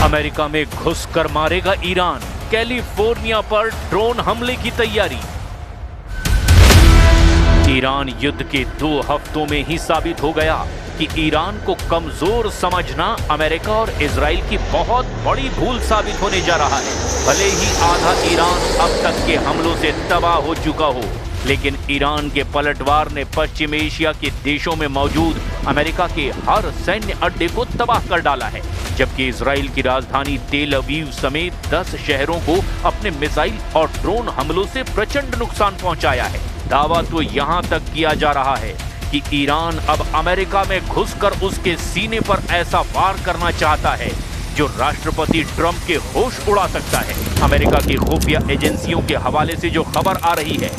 America में घुसकर मारेगा ईरान, कैलिफोर्निया पर ड्रोन हमले की तैयारी। ईरान युद्ध के 2 हफ्तों में ही साबित हो गया कि ईरान को कमजोर समझना अमेरिका और इजराइल की बहुत बड़ी भूल साबित होने जा रहा है। भले ही आधा ईरान अब तक के हमलों से तबाह हो चुका हो, लेकिन ईरान के पलटवार ने पश्चिम एशिया के देशों में मौजूद अमेरिका के हर सैन्य अड्डे को तबाह कर डाला है, जबकि इजराइल की राजधानी तेल अवीव समेत 10 शहरों को अपने मिसाइल और ड्रोन हमलों से प्रचंड नुकसान पहुंचाया है। दावा तो यहां तक किया जा रहा है कि ईरान अब अमेरिका में घुसकर उसके सीने पर ऐसा वार करना चाहता है जो राष्ट्रपति ट्रंप के होश उड़ा सकता है। अमेरिका की खुफिया एजेंसियों के हवाले से जो खबर आ रही है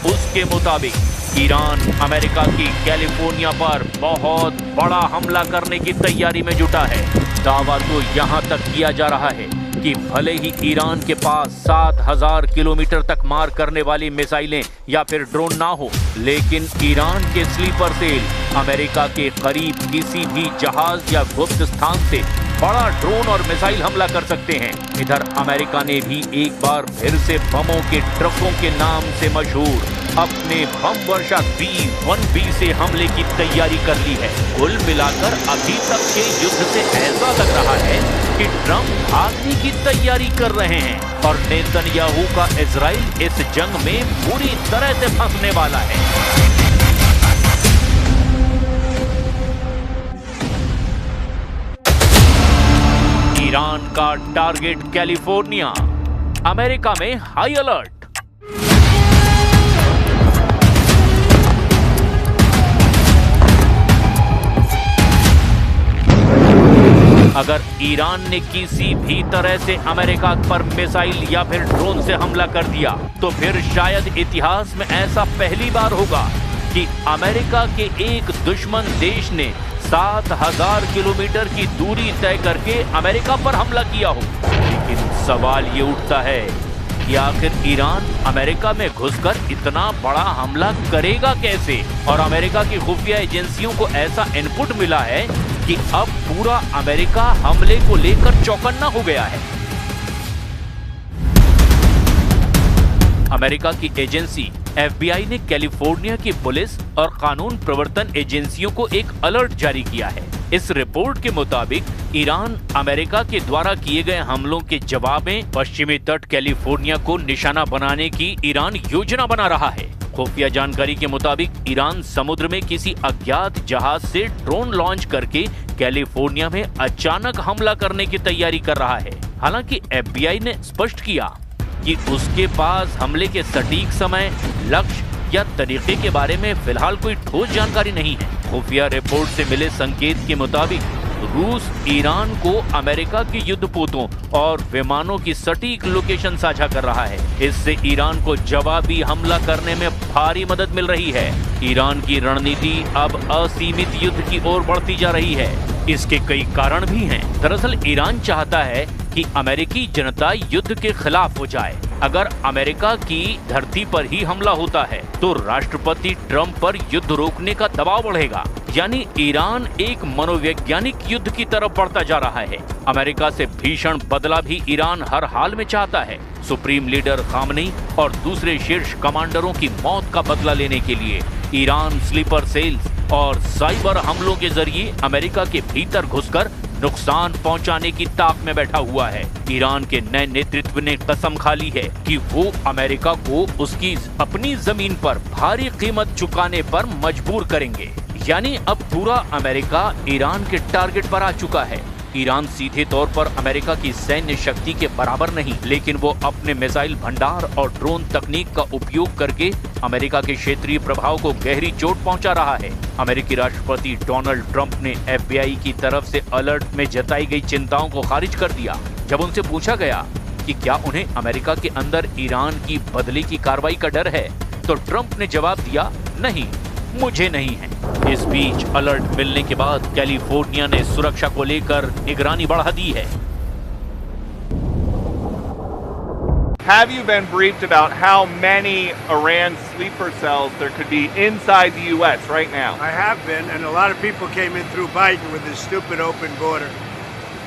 उसके मुताबिक ईरान अमेरिका की कैलिफोर्निया पर बहुत बड़ा हमला करने की तैयारी में जुटा है। दावा तो यहां तक किया जा रहा है कि भले ही ईरान के पास 7000 किलोमीटर तक मार करने वाली मिसाइलें या फिर ड्रोन ना हो, लेकिन ईरान के स्लीपर सेल अमेरिका के करीब किसी भी जहाज या गुप्त स्थान से बड़ा ड्रोन और मिसाइल हमला कर सकते हैं। इधर अमेरिका ने भी एक बार फिर से बमों के ट्रकों के नाम से मशहूर अपने बम वर्षा B-1B से हमले की तैयारी कर ली है। कुल मिलाकर अभी तक के युद्ध से ऐसा लग रहा है कि ट्रंप भागने की तैयारी कर रहे हैं और नेतन्याहू का इजराइल इस जंग में पूरी तरह से फंसने वाला है। ईरान का टारगेट कैलिफोर्निया, अमेरिका में हाई अलर्ट। अगर ईरान ने किसी भी तरह से अमेरिका पर मिसाइल या फिर ड्रोन से हमला कर दिया तो फिर शायद इतिहास में ऐसा पहली बार होगा कि अमेरिका के एक दुश्मन देश ने 7000 किलोमीटर की दूरी तय करके अमेरिका पर हमला किया हो। लेकिन सवाल ये उठता है कि आखिर ईरान अमेरिका में घुसकर इतना बड़ा हमला करेगा कैसे? और अमेरिका की खुफिया एजेंसियों को ऐसा इनपुट मिला है कि अब पूरा अमेरिका हमले को लेकर चौकन्ना हो गया है। अमेरिका की एजेंसी FBI ने कैलिफोर्निया की पुलिस और कानून प्रवर्तन एजेंसियों को एक अलर्ट जारी किया है। इस रिपोर्ट के मुताबिक ईरान अमेरिका के द्वारा किए गए हमलों के जवाब में पश्चिमी तट कैलिफोर्निया को निशाना बनाने की ईरान योजना बना रहा है। खुफिया जानकारी के मुताबिक ईरान समुद्र में किसी अज्ञात जहाज से ड्रोन लॉन्च करके कैलिफोर्निया में अचानक हमला करने की तैयारी कर रहा है। हालांकि FBI ने स्पष्ट किया कि उसके पास हमले के सटीक समय, लक्ष्य या तरीके के बारे में फिलहाल कोई ठोस जानकारी नहीं है। खुफिया रिपोर्ट से मिले संकेत के मुताबिक रूस ईरान को अमेरिका के युद्धपोतों और विमानों की सटीक लोकेशन साझा कर रहा है। इससे ईरान को जवाबी हमला करने में भारी मदद मिल रही है। ईरान की रणनीति अब असीमित युद्ध की ओर बढ़ती जा रही है। इसके कई कारण भी हैं। दरअसल ईरान चाहता है कि अमेरिकी जनता युद्ध के खिलाफ हो जाए। अगर अमेरिका की धरती पर ही हमला होता है तो राष्ट्रपति ट्रंप पर युद्ध रोकने का दबाव बढ़ेगा। यानी ईरान एक मनोवैज्ञानिक युद्ध की तरफ बढ़ता जा रहा है। अमेरिका से भीषण बदला भी ईरान हर हाल में चाहता है। सुप्रीम लीडर खामनेई और दूसरे शीर्ष कमांडरों की मौत का बदला लेने के लिए ईरान स्लीपर सेल्स और साइबर हमलों के जरिए अमेरिका के भीतर घुसकर नुकसान पहुंचाने की ताक में बैठा हुआ है। ईरान के नए नेतृत्व ने कसम खा ली है कि वो अमेरिका को उसकी अपनी जमीन पर भारी कीमत चुकाने पर मजबूर करेंगे। यानी अब पूरा अमेरिका ईरान के टारगेट पर आ चुका है। ईरान सीधे तौर पर अमेरिका की सैन्य शक्ति के बराबर नहीं, लेकिन वो अपने मिसाइल भंडार और ड्रोन तकनीक का उपयोग करके अमेरिका के क्षेत्रीय प्रभाव को गहरी चोट पहुंचा रहा है। अमेरिकी राष्ट्रपति डोनाल्ड ट्रंप ने FBI की तरफ से अलर्ट में जताई गई चिंताओं को खारिज कर दिया। जब उनसे पूछा गया कि क्या उन्हें अमेरिका के अंदर ईरान की बदले की कार्रवाई का डर है, तो ट्रंप ने जवाब दिया, नहीं, मुझे नहीं है। इस बीच अलर्ट मिलने के बाद कैलिफोर्निया ने सुरक्षा को लेकर निगरानी बढ़ा दी है। Have you been briefed about how many Iran sleeper cells there could be inside the U.S. right now? I have been, and a lot of people came in through Biden with this stupid open border.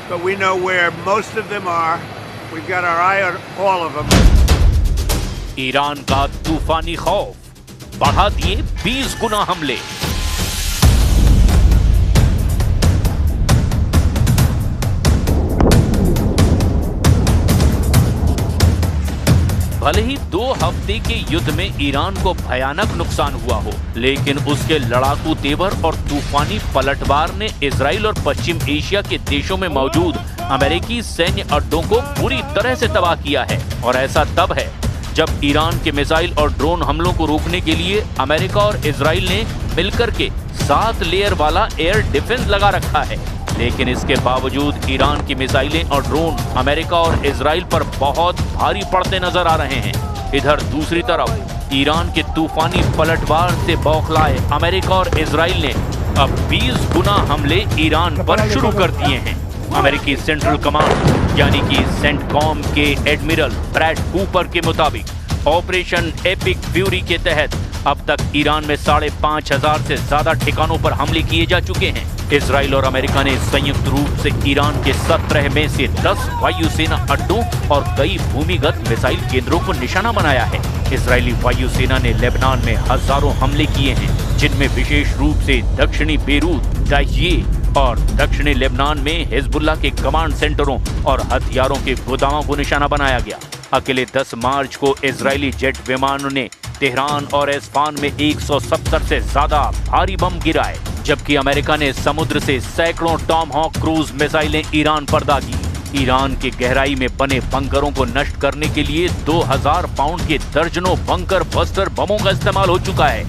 but we know where most of them are. We've got our eye on all of them. Iran का तूफानी खौफ, बढ़ा दिए 20 गुना हमले। भले ही 2 हफ्ते के युद्ध में ईरान को भयानक नुकसान हुआ हो, लेकिन उसके लड़ाकू तेवर और तूफानी पलटवार ने इजराइल और पश्चिम एशिया के देशों में मौजूद अमेरिकी सैन्य अड्डों को पूरी तरह से तबाह किया है। और ऐसा तब है जब ईरान के मिसाइल और ड्रोन हमलों को रोकने के लिए अमेरिका और इजराइल ने मिलकर के 7 लेयर वाला एयर डिफेंस लगा रखा है। लेकिन इसके बावजूद ईरान की मिसाइलें और ड्रोन अमेरिका और इजराइल पर बहुत भारी पड़ते नजर आ रहे हैं। इधर दूसरी तरफ ईरान के तूफानी पलटवार से बौखलाए अमेरिका और इजराइल ने अब 20 गुना हमले ईरान पर शुरू कर दिए हैं। अमेरिकी सेंट्रल कमांड यानी कि सेंटकॉम के एडमिरल ब्रैड कूपर के मुताबिक ऑपरेशन एपिक फ्यूरी के तहत अब तक ईरान में 5,500 से ज्यादा ठिकानों पर हमले किए जा चुके हैं। इजराइल और अमेरिका ने संयुक्त रूप से ईरान के 17 में से 10 वायुसेना अड्डों और कई भूमिगत मिसाइल केंद्रों को निशाना बनाया है। इजरायली वायुसेना ने लेबनान में हजारों हमले किए हैं, जिनमें विशेष रूप से दक्षिणी बेरूत, दाहिये और दक्षिणी लेबनान में हिजबुल्लाह के कमांड सेंटरों और हथियारों के गोदामों को निशाना बनाया गया। अकेले 10 मार्च को इजरायली जेट विमानों ने तेहरान और एस्फान में 170 से ज्यादा भारी बम गिराए, जबकि अमेरिका ने समुद्र से सैकड़ों टॉमहॉक क्रूज मिसाइलें ईरान पर दागी। ईरान के गहराई में बने बंकरों को नष्ट करने के लिए 2000 पाउंड के दर्जनों बंकर बस्टर बमों का इस्तेमाल हो चुका है।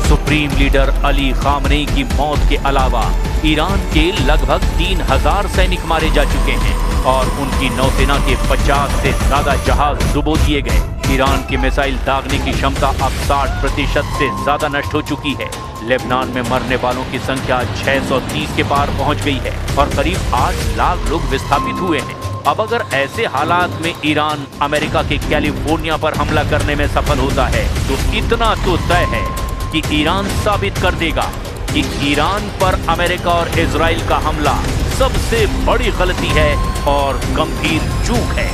सुप्रीम लीडर अली खामनेई की मौत के अलावा ईरान के लगभग 3000 सैनिक मारे जा चुके हैं और उनकी नौसेना के 50 से ज्यादा जहाज डुबो दिए गए। ईरान की मिसाइल दागने की क्षमता अब 60% से ज्यादा नष्ट हो चुकी है। लेबनान में मरने वालों की संख्या 630 के पार पहुंच गई है और करीब 8 लाख लोग विस्थापित हुए हैं। अब अगर ऐसे हालात में ईरान अमेरिका के कैलिफोर्निया पर हमला करने में सफल होता है तो इतना तो तय है कि ईरान साबित कर देगा कि ईरान पर अमेरिका और इजराइल का हमला सबसे बड़ी गलती है और गंभीर चूक है।